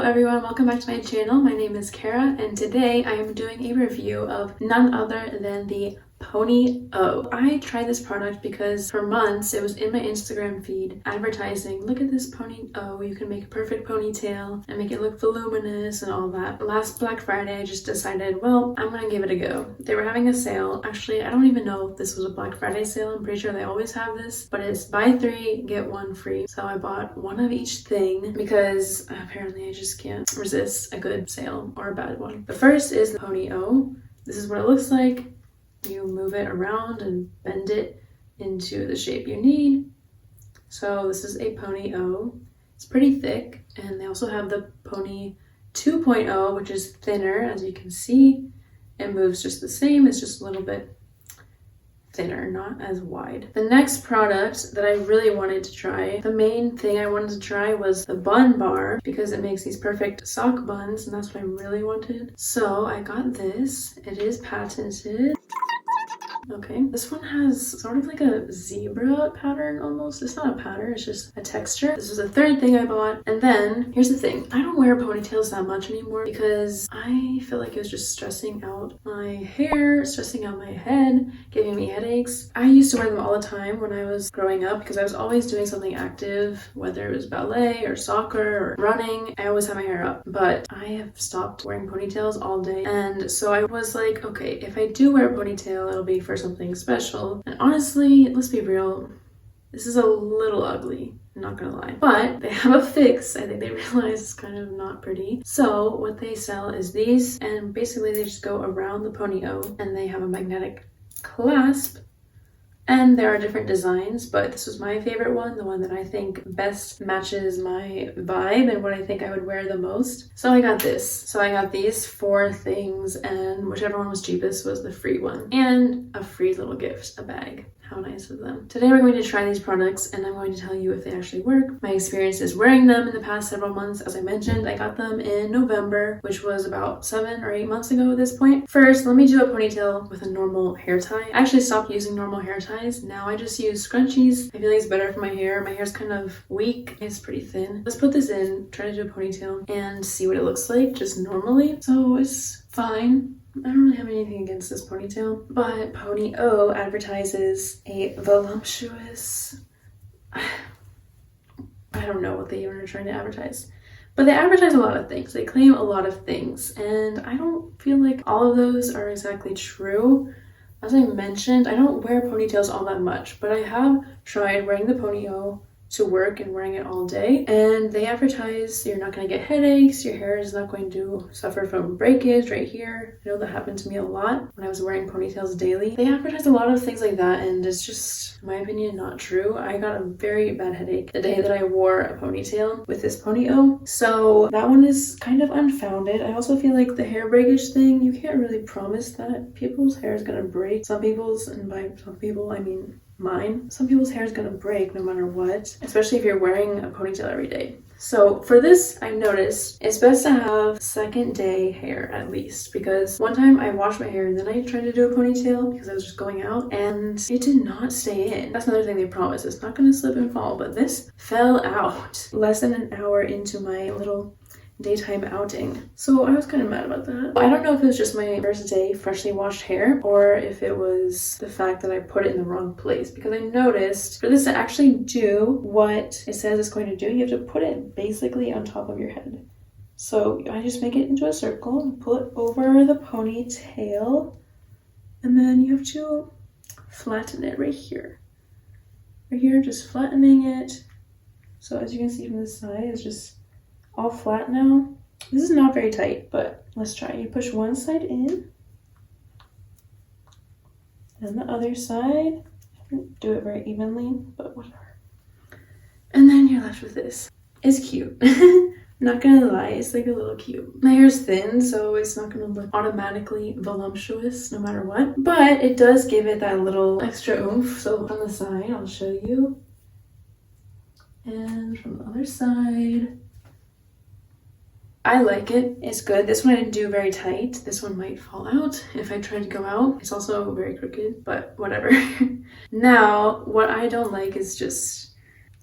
everyone, welcome back to my channel. My name is Kara and today I am doing a review of none other than the Pony O. I tried this product because for months it was in my Instagram feed advertising, look at this Pony O, you can make a perfect ponytail and make it look voluminous and all that. Last Black Friday I just decided, well, I'm gonna give it a go. They were having a sale. Actually, I don't even know if this was a Black Friday sale. I'm pretty sure they always have this, but it's buy 3 get 1 free. So I bought one of each thing because apparently I just can't resist a good sale or a bad one. The first is the Pony O. This is what it looks like. You move it around and bend it into the shape you need. So this is a Pony O. It's pretty thick, and they also have the Pony 2.0, which is thinner, as you can see. It moves just the same, it's just a little bit thinner, not as wide. The next product that I really wanted to try, the main thing I wanted to try was the Bun Barz because it makes these perfect sock buns, and that's what I really wanted. So I got this. It is patented. Okay, this one has sort of like a zebra pattern almost. It's not a pattern, it's just a texture. This was the third thing I bought. And then, here's the thing. I don't wear ponytails that much anymore because I feel like it was just stressing out my hair, stressing out my head, giving me headaches. I used to wear them all the time when I was growing up because I was always doing something active, whether it was ballet or soccer or running. I always had my hair up, but I have stopped wearing ponytails all day. And so I was like, okay, if I do wear a ponytail, it'll be for something special. And honestly, let's be real, this is a little ugly, I'm not gonna lie. But they have a fix. I think they realize it's kind of not pretty. So what they sell is these, and basically they just go around the Pony O, and they have a magnetic clasp. And there are different designs, but this was my favorite one, the one that I think best matches my vibe and what I think I would wear the most. So I got this. So I got these 4 things, and whichever one was cheapest was the free one. And a free little gift, a bag. How nice of them. Today we're going to try these products and I'm going to tell you if they actually work. My experience is wearing them in the past several months. As I mentioned, I got them in November, which was about 7 or 8 months ago at this point. First, let me do a ponytail with a normal hair tie. I actually stopped using normal hair ties. Now I just use scrunchies. I feel like it's better for my hair. My hair's kind of weak. It's pretty thin. Let's put this in, try to do a ponytail and see what it looks like just normally. So it's fine. I don't really have anything against this ponytail, but Pony O advertises a voluptuous, I don't know what they even are trying to advertise, but they advertise a lot of things. They claim a lot of things, and I don't feel like all of those are exactly true. As I mentioned, I don't wear ponytails all that much, but I have tried wearing the Pony O to work and wearing it all day, and they advertise you're not going to get headaches, your hair is not going to suffer from breakage right here. I know that happened to me a lot when I was wearing ponytails daily. They advertise a lot of things like that, and it's just, in my opinion, not true. I got a very bad headache the day that I wore a ponytail with this Pony O, so that one is kind of unfounded. I also feel like the hair breakage thing, you can't really promise that people's hair is going to break. Some people's, and by some people I mean mine, some people's hair is gonna break no matter what, especially if you're wearing a ponytail every day. So for this, I've noticed it's best to have second day hair at least, because one time I washed my hair and then I tried to do a ponytail because I was just going out and it did not stay in. That's another thing they promise. It's not gonna slip and fall, but this fell out less than an hour into my little daytime outing. So I was kind of mad about that. I don't know if it was just my first day freshly washed hair or if it was the fact that I put it in the wrong place, because I noticed for this to actually do what it says it's going to do, you have to put it basically on top of your head. So I just make it into a circle and pull it over the ponytail, and then you have to flatten it right here. Right here, just flattening it. So as you can see from this side, it's just all flat now. This is not very tight, but let's try. You push one side in, and the other side. I didn't do it very evenly, but whatever. And then you're left with this. It's cute. Not gonna lie, it's like a little cute. My hair's thin, so it's not gonna look automatically voluptuous no matter what, but it does give it that little extra oomph. So on the side, I'll show you. And from the other side, I like it. It's good. This one I didn't do very tight. This one might fall out if I try to go out. It's also very crooked, but whatever. Now, what I don't like is just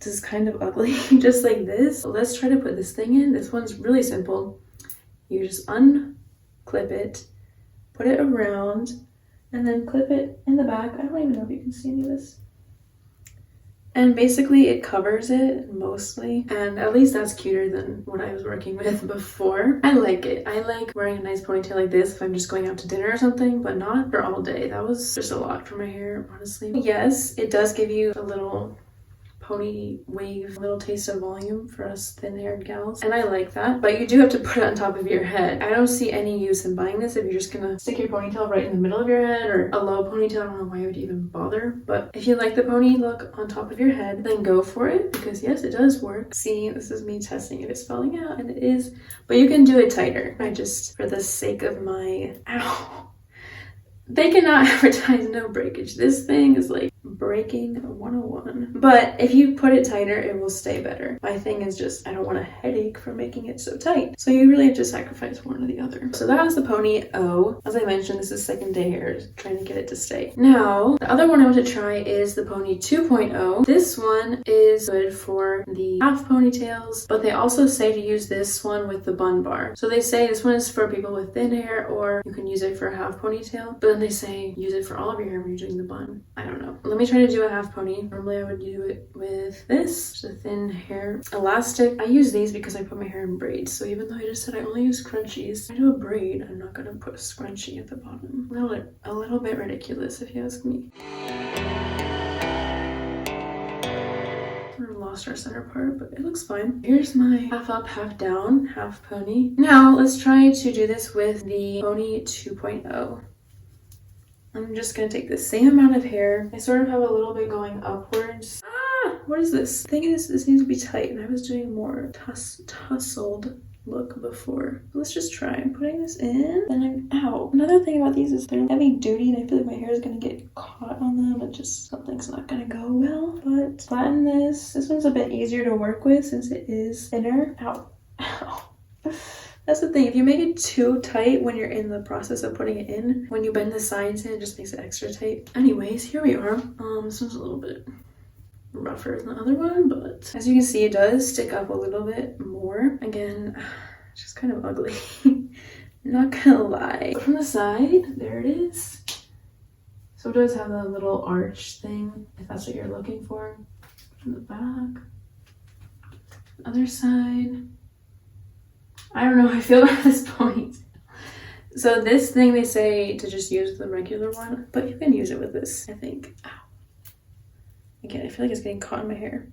This is kind of ugly, just like this. So let's try to put this thing in. This one's really simple. You just unclip it, put it around, and then clip it in the back. I don't even know if you can see any of this. And basically it covers it mostly, and at least that's cuter than what I was working with before. I like it. I like wearing a nice ponytail like this if I'm just going out to dinner or something, but not for all day. That was just a lot for my hair, honestly. Yes, it does give you a little pony wave, a little taste of volume for us thin-haired gals, and I like that, but you do have to put it on top of your head. I don't see any use in buying this if you're just gonna stick your ponytail right in the middle of your head, or a low ponytail. I don't know why you would even bother, but if you like the pony look on top of your head, then go for it, because yes, it does work. See, this is me testing if it's falling out, and it is, but you can do it tighter. I just, for the sake of my, ow, they cannot advertise no breakage. This thing is like breaking 101. But if you put it tighter, it will stay better. My thing is just, I don't want a headache from making it so tight. So you really have to sacrifice one or the other. So that was the Pony O. As I mentioned, this is second day hair, trying to get it to stay. Now, the other one I want to try is the Pony 2.0. This one is good for the half ponytails, but they also say to use this one with the Bun Barz. So they say this one is for people with thin hair, or you can use it for a half ponytail, but then they say use it for all of your hair when you're doing the bun. I don't know. Let me try to do a half pony. Normally I would do it with this, just a thin hair elastic. I use these because I put my hair in braids. So even though I just said I only use scrunchies, I do a braid. I'm not gonna put a scrunchie at the bottom. A little bit ridiculous if you ask me. Sort of lost our center part, but it looks fine. Here's my half up, half down, half pony. Now let's try to do this with the Pony 2.0. I'm just gonna take the same amount of hair. I sort of have a little bit going upwards. What is this? The thing is, this needs to be tight, and I was doing more tussled look before. Let's just try. I'm putting this in, and ow. Another thing about these is they're heavy duty, and I feel like my hair is gonna get caught on them, and just something's not gonna go well. But flatten this. This one's a bit easier to work with since it is thinner. Ow. Ow. That's the thing, if you make it too tight when you're in the process of putting it in, when you bend the sides in, it just makes it extra tight. Anyways, here we are. This one's a little bit rougher than the other one, but as you can see, it does stick up a little bit more. Again, it's just kind of ugly. Not gonna lie. From the side, there it is. So it does have a little arch thing, if that's what you're looking for. From the back. Other side. I don't know how I feel about this point. So this thing, they say to just use the regular one, but you can use it with this, I think. Ow. Again, I feel like it's getting caught in my hair.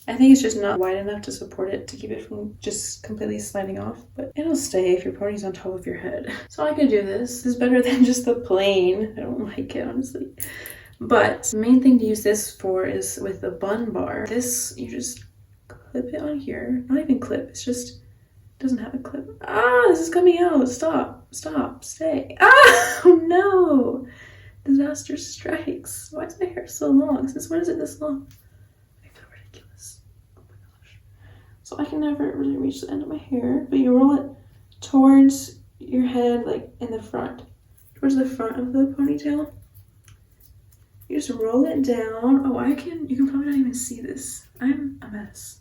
I think it's just not wide enough to support it, to keep it from just completely sliding off, but it'll stay if your pony's on top of your head. So I could do this. This is better than just the plain. I don't like it, honestly. But the main thing to use this for is with the Bun Barz. This, you just clip it on here. Not even clip, it's just, doesn't have a clip. This is coming out. Stop, stay. Oh no, disaster strikes. Why is my hair so long? Since when is it this long? I feel ridiculous. Oh my gosh. So I can never really reach the end of my hair, but you roll it towards your head, like in the front, towards the front of the ponytail. You just roll it down. You can probably not even see this. I'm a mess.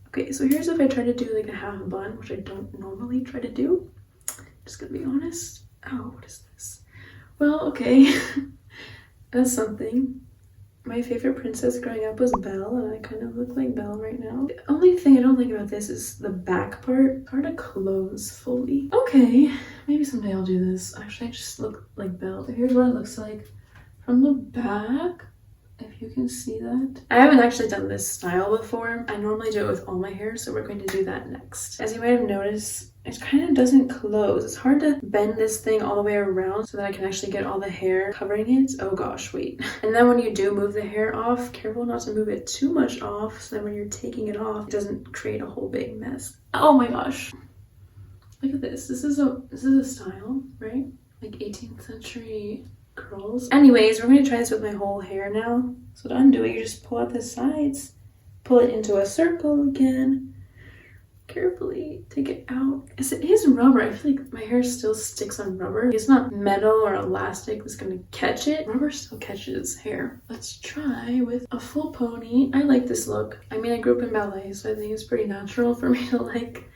Okay, so here's if I try to do like a half bun, which I don't normally try to do. Just gonna be honest. Oh, what is this? Well, okay. That's something. My favorite princess growing up was Belle, and I kind of look like Belle right now. The only thing I don't like about this is the back part. It's hard to close fully. Okay, maybe someday I'll do this. Actually, I just look like Belle. So here's what it looks like from the back. If you can see that. I haven't actually done this style before. I normally do it with all my hair, so we're going to do that next. As you might have noticed, it kind of doesn't close. It's hard to bend this thing all the way around so that I can actually get all the hair covering it. Oh gosh, wait. And then when you do move the hair off, careful not to move it too much off so that when you're taking it off, it doesn't create a whole big mess. Oh my gosh. Look at this. This is a style, right? Like 18th century curls. Anyways, we're going to try this with my whole hair now. So to undo it, you just pull out the sides, pull it into a circle again, carefully take it out. It is rubber. I feel like my hair still sticks on rubber. It's not metal or elastic that's gonna catch it. Rubber still catches hair. Let's try with a full pony. I like this look. I mean, I grew up in ballet, so I think it's pretty natural for me to like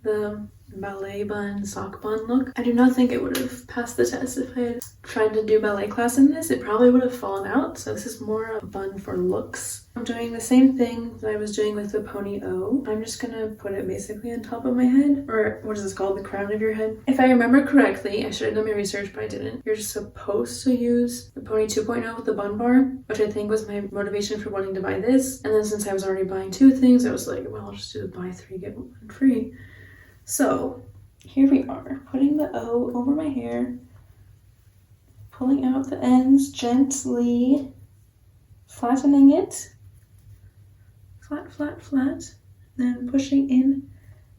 the ballet bun, sock bun look. I do not think it would have passed the test if I had tried to do ballet class in this. It probably would have fallen out, so this is more of a bun for looks. I'm doing the same thing that I was doing with the pony O. I'm just gonna put it basically on top of my head, or what is this called, the crown of your head. If I remember correctly, I should have done my research, but I didn't. You're just supposed to use the pony 2.0 with the bun bar, which I think was my motivation for wanting to buy this. And then since I was already buying two things, I was like, well, I'll just do the buy three, get one free. So here we are, putting the O over my hair, pulling out the ends gently, flattening it, flat, flat, flat, then pushing in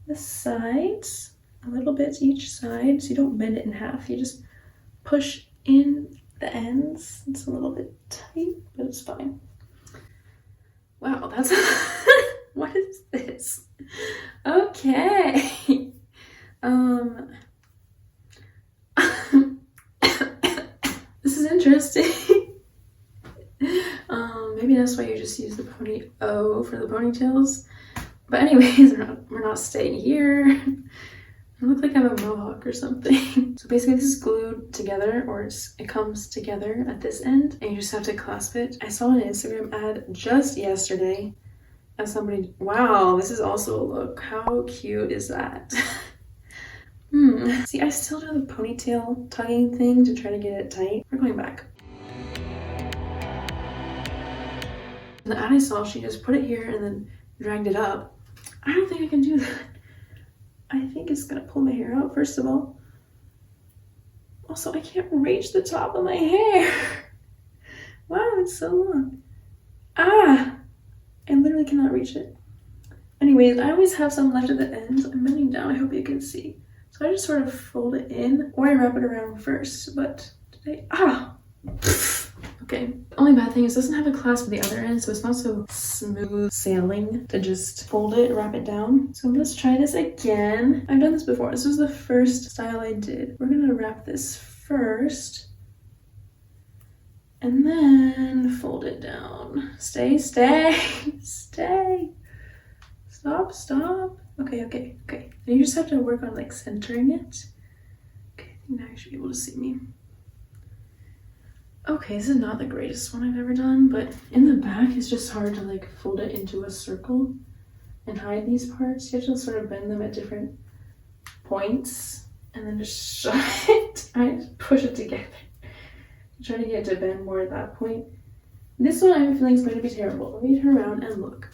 the sides, a little bit each side, so you don't bend it in half, you just push in the ends. It's a little bit tight, but it's fine. Wow, that's, what is this? Okay. This is interesting. Maybe that's why you just use the pony O for the ponytails. But anyways, we're not staying here. I look like I have a mohawk or something. So basically this is glued together, or it comes together at this end, and you just have to clasp it. I saw an Instagram ad just yesterday of somebody, wow, this is also a look. How cute is that? See, I still do the ponytail tugging thing to try to get it tight. We're going back. In the ad I saw, she just put it here and then dragged it up. I don't think I can do that. I think it's gonna pull my hair out, first of all. Also, I can't reach the top of my hair. Wow, it's so long. I literally cannot reach it. Anyways, I always have some left at the ends. I'm bending down, I hope you can see. So I just sort of fold it in, or I wrap it around first, but today, okay. The only bad thing is it doesn't have a clasp at the other end, so it's not so smooth sailing to just fold it, wrap it down. So let's try this again. I've done this before. This was the first style I did. We're gonna wrap this first, and then fold it down. Stay, stay, stay. Stop, stop. Okay. And you just have to work on like centering it. Okay, I think now you should be able to see me. Okay, this is not the greatest one I've ever done, but in the back it's just hard to like fold it into a circle and hide these parts. You have to sort of bend them at different points and then just shove it. I just push it together. Try to get it to bend more at that point. This one I'm feeling is going to be terrible. Let me turn around and look.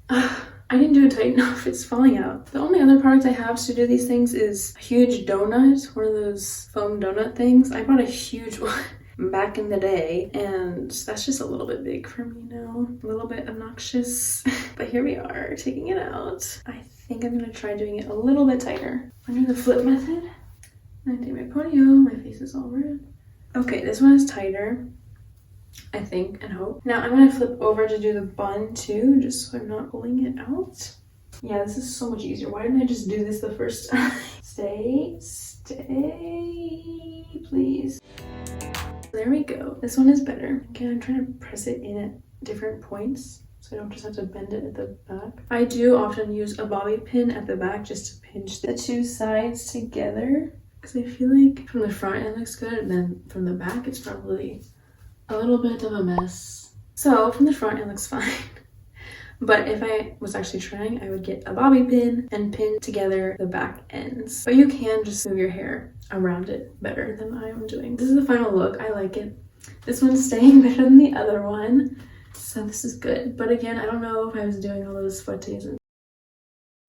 I didn't do it tight enough, it's falling out. The only other product I have to do these things is a huge donut, one of those foam donut things. I bought a huge one back in the day, and that's just a little bit big for me now. A little bit obnoxious, but here we are, taking it out. I think I'm gonna try doing it a little bit tighter. I'm doing the flip method. I take my ponytail, my face is all red. Okay, this one is tighter, I think and hope. Now I'm gonna flip over to do the bun too, just so I'm not pulling it out. Yeah, this is so much easier. Why didn't I just do this the first time? Stay, please. There we go. This one is better. Again, I'm trying to press it in at different points, so I don't just have to bend it at the back. I do often use a bobby pin at the back just to pinch the two sides together, because I feel like from the front it looks good, and then from the back it's probably a little bit of a mess. So from the front it looks fine. But if I was actually trying, I would get a bobby pin and pin together the back ends. But you can just move your hair around it better than I am doing. This is the final look. I like it. This one's staying better than the other one, so this is good. But again, I don't know if I was doing all those footies and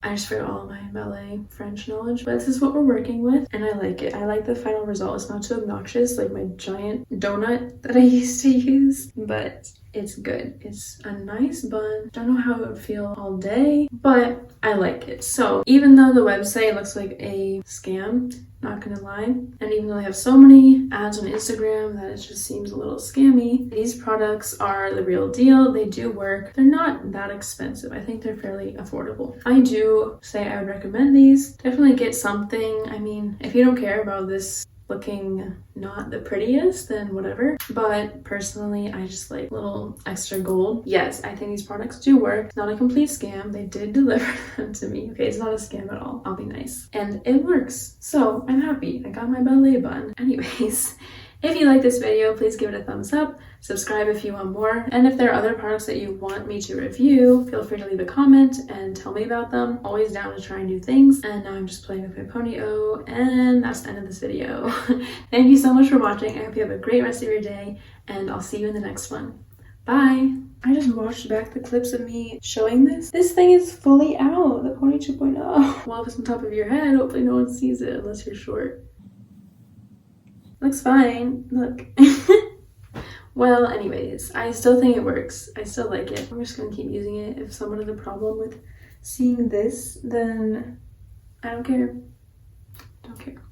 I just forgot all my ballet French knowledge, but this is what we're working with, and I like it. I like the final result. It's not too obnoxious like my giant donut that I used to use, but it's good. It's a nice bun. Don't know how it would feel all day, but I like it. So even though the website looks like a scam, not gonna lie, and even though they have so many ads on Instagram that it just seems a little scammy, these products are the real deal. They do work. They're not that expensive. I think they're fairly affordable. I do say I would recommend these. Definitely get something. I mean, if you don't care about this looking not the prettiest, then whatever. But personally, I just like little extra gold. Yes, I think these products do work. It's not a complete scam. They did deliver them to me. Okay, it's not a scam at all. I'll be nice. And it works. So I'm happy. I got my ballet bun. Anyways, if you like this video, please give it a thumbs up. Subscribe if you want more. And if there are other products that you want me to review, feel free to leave a comment and tell me about them. Always down to try new things. And now I'm just playing with my pony O, and that's the end of this video. Thank you so much for watching. I hope you have a great rest of your day, and I'll see you in the next one. Bye! I just watched back the clips of me showing this. This thing is fully out, the Pony 2.0. Well, if it's on top of your head, hopefully no one sees it unless you're short. Looks fine. Look. Well, anyways, I still think it works. I still like it. I'm just gonna keep using it. If someone has a problem with seeing this, then I don't care. Don't care.